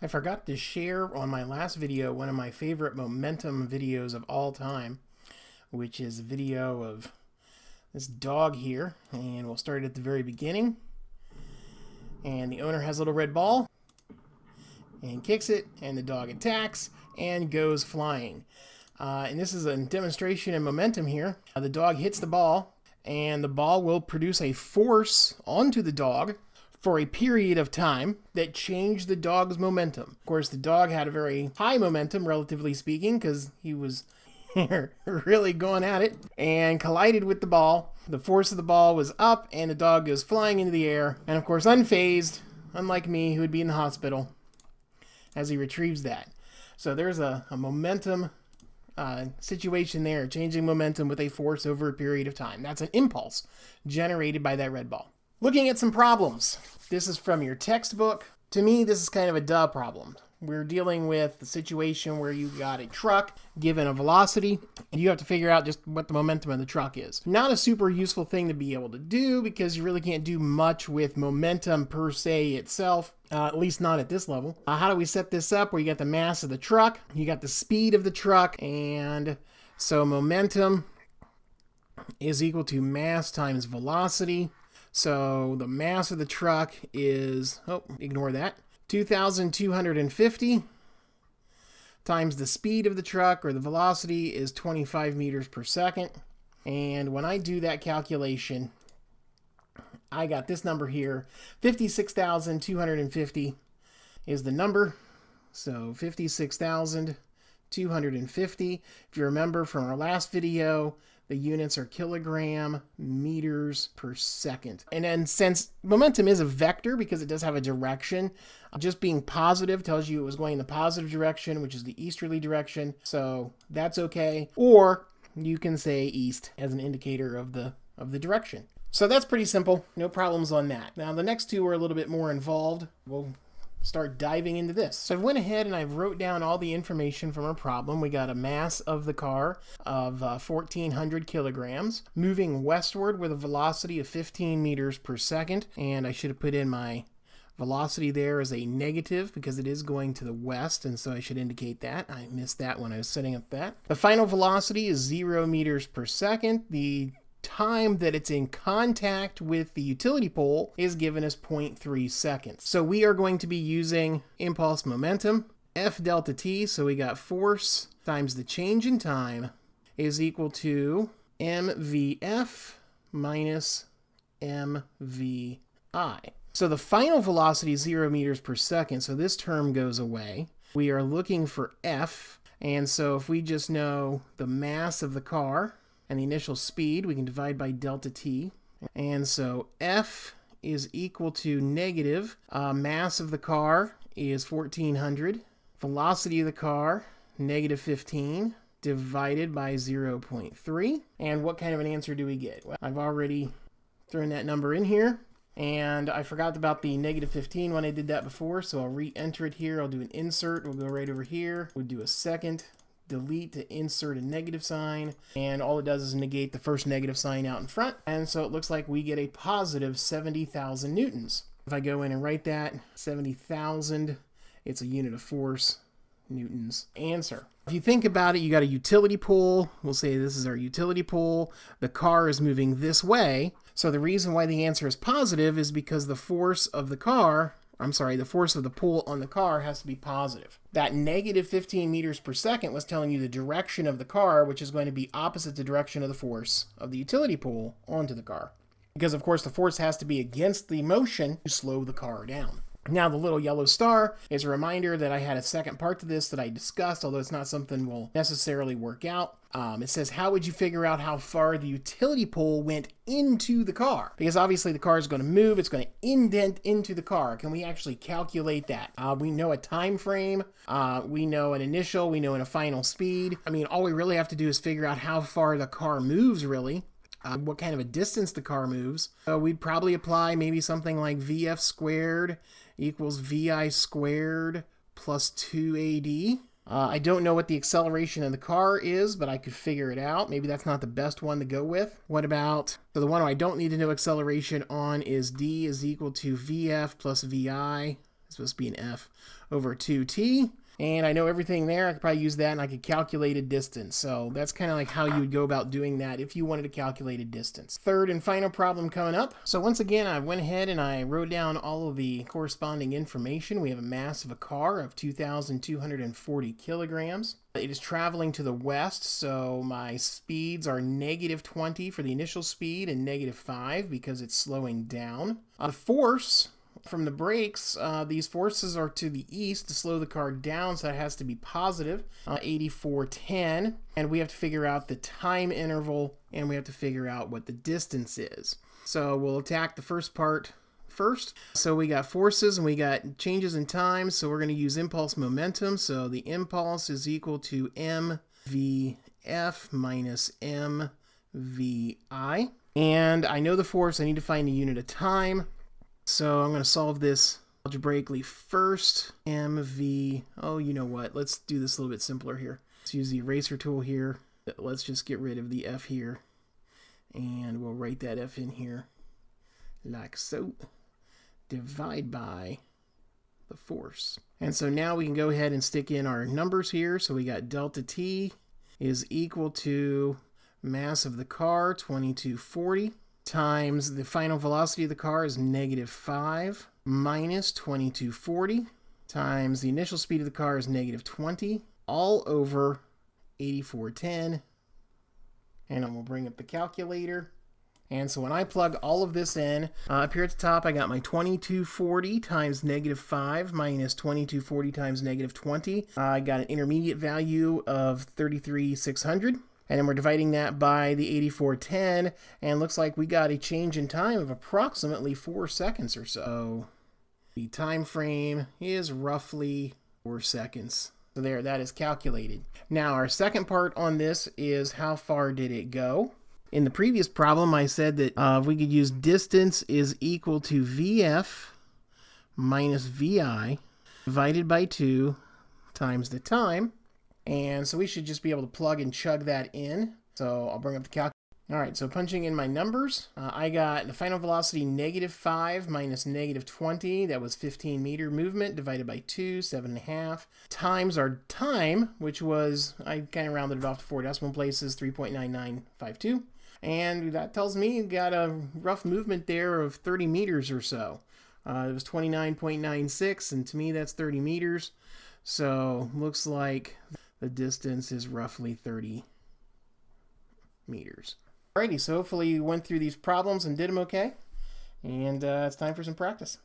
I forgot to share on my last video one of my favorite momentum videos of all time, which is a video of this dog here, and we'll start at the very beginning. And the owner has a little red ball and kicks it, and the dog attacks and goes flying. And this is a demonstration in momentum here. The dog hits the ball, and the ball will produce a force onto the dog for a period of time that changed the dog's momentum. Of course, the dog had a very high momentum, relatively speaking, because he was really going at it, and collided with the ball. The force of the ball was up, and the dog goes flying into the air, and of course unfazed, unlike me, who would be in the hospital, as he retrieves that. So there's a momentum situation there, changing momentum with a force over a period of time. That's an impulse generated by that red ball. Looking at some problems. This is from your textbook. To me, this is kind of a duh problem. We're dealing with the situation where you got a truck given a velocity, and you have to figure out just what the momentum of the truck is. Not a super useful thing to be able to do, because you really can't do much with momentum per se itself, at least not at this level. How do we set this up? Where you got the mass of the truck, you got the speed of the truck, and so momentum is equal to mass times velocity. So the mass of the truck is, ignore that, 2,250 times the speed of the truck, or the velocity, is 25 meters per second. And when I do that calculation, I got this number here. 56,250 is the number. So 56,250. If you remember from our last video, the units are kilogram meters per second. And then since momentum is a vector, because it does have a direction, just being positive tells you it was going in the positive direction, which is the easterly direction. So that's okay. Or you can say east as an indicator of the direction. So that's pretty simple. No problems on that. Now the next two are a little bit more involved. We'll start diving into this. So I went ahead and I wrote down all the information from our problem. We got a mass of the car of 1,400 kilograms, moving westward with a velocity of 15 meters per second. And I should have put in my velocity there as a negative because it is going to the west, and so I should indicate that. I missed that when I was setting up that. The final velocity is 0 meters per second. The time that it's in contact with the utility pole is given as 0.3 seconds. So we are going to be using impulse momentum, F delta t, so we got force times the change in time is equal to mvf minus mvi. So the final velocity is 0 meters per second, so this term goes away. We are looking for F, and so if we just know the mass of the car and the initial speed, we can divide by delta t. And so F is equal to negative. Mass of the car is 1,400. Velocity of the car, negative 15, divided by 0.3. And what kind of an answer do we get? Well, I've already thrown that number in here. And I forgot about the negative 15 when I did that before, so I'll re-enter it here. I'll do an insert. We'll go right over here. We'll do a second delete to insert a negative sign, and all it does is negate the first negative sign out in front, and so it looks like we get a positive 70,000 newtons. If I go in and write that, 70,000, it's a unit of force, newtons. Answer. If you think about it, you got a utility pole. We'll say this is our utility pole. The car is moving this way, so the reason why the answer is positive is because the force of the car, the force of the pull on the car has to be positive. That negative 15 meters per second was telling you the direction of the car, which is going to be opposite the direction of the force of the utility pole onto the car. Because, of course, the force has to be against the motion to slow the car down. Now, the little yellow star is a reminder that I had a second part to this that I discussed, although it's not something we'll necessarily work out. It says, how would you figure out how far the utility pole went into the car? Because obviously the car is going to move, it's going to indent into the car. Can we actually calculate that? We know a time frame, we know an initial, we know a final speed. I mean, all we really have to do is figure out how far the car moves, really. What kind of a distance the car moves. We'd probably apply maybe something like VF squared equals VI squared plus 2AD. I don't know what the acceleration of the car is, but I could figure it out. Maybe that's not the best one to go with. What about, so the one I don't need to know acceleration on is D is equal to VF plus VI It's supposed to be an F over 2t. And I know everything there. I could probably use that, and I could calculate a distance. So that's kind of like how you would go about doing that if you wanted to calculate a distance. Third and final problem coming up. So once again, I went ahead and I wrote down all of the corresponding information. We have a mass of a car of 2,240 kilograms. It is traveling to the west, so my speeds are -20 for the initial speed and -5 because it's slowing down. The force from the brakes, these forces are to the east to slow the car down, so that has to be positive, 8410. And we have to figure out the time interval, and we have to figure out what the distance is. So we'll attack the first part first. So we got forces and we got changes in time, so we're going to use impulse momentum. So the impulse is equal to mvf minus mvi. And I know the force, I need to find a unit of time. So I'm going to solve this algebraically first. MV, oh, you know what? Let's do this a little bit simpler here. Let's use the eraser tool here. Let's just get rid of the F here. And we'll write that F in here like so. Divide by the force. And so now we can go ahead and stick in our numbers here. So we got delta T is equal to mass of the car, 2240. Times the final velocity of the car is -5 minus 2240 times the initial speed of the car is -20, all over 8410. And I'm going to bring up the calculator. And so when I plug all of this in, up here at the top, I got my 2240 times -5 minus 2240 times -20. I got an intermediate value of 33,600. And then we're dividing that by the 8410, and looks like we got a change in time of approximately 4 seconds or so. The time frame is roughly 4 seconds. So there, that is calculated. Now our second part on this is how far did it go? In the previous problem, I said that we could use distance is equal to VF minus VI divided by 2 times the time. And so we should just be able to plug and chug that in. So I'll bring up the calculator. All right, so punching in my numbers, I got the final velocity -5 minus -20. That was 15 meter movement divided by 2, 7.5. Times our time, which was, I kind of rounded it off to 4 decimal places, 3.9952. And that tells me you got a rough movement there of 30 meters or so. It was 29.96, and to me that's 30 meters. So looks like the distance is roughly 30 meters. Alrighty, so hopefully you went through these problems and did them okay. And it's time for some practice.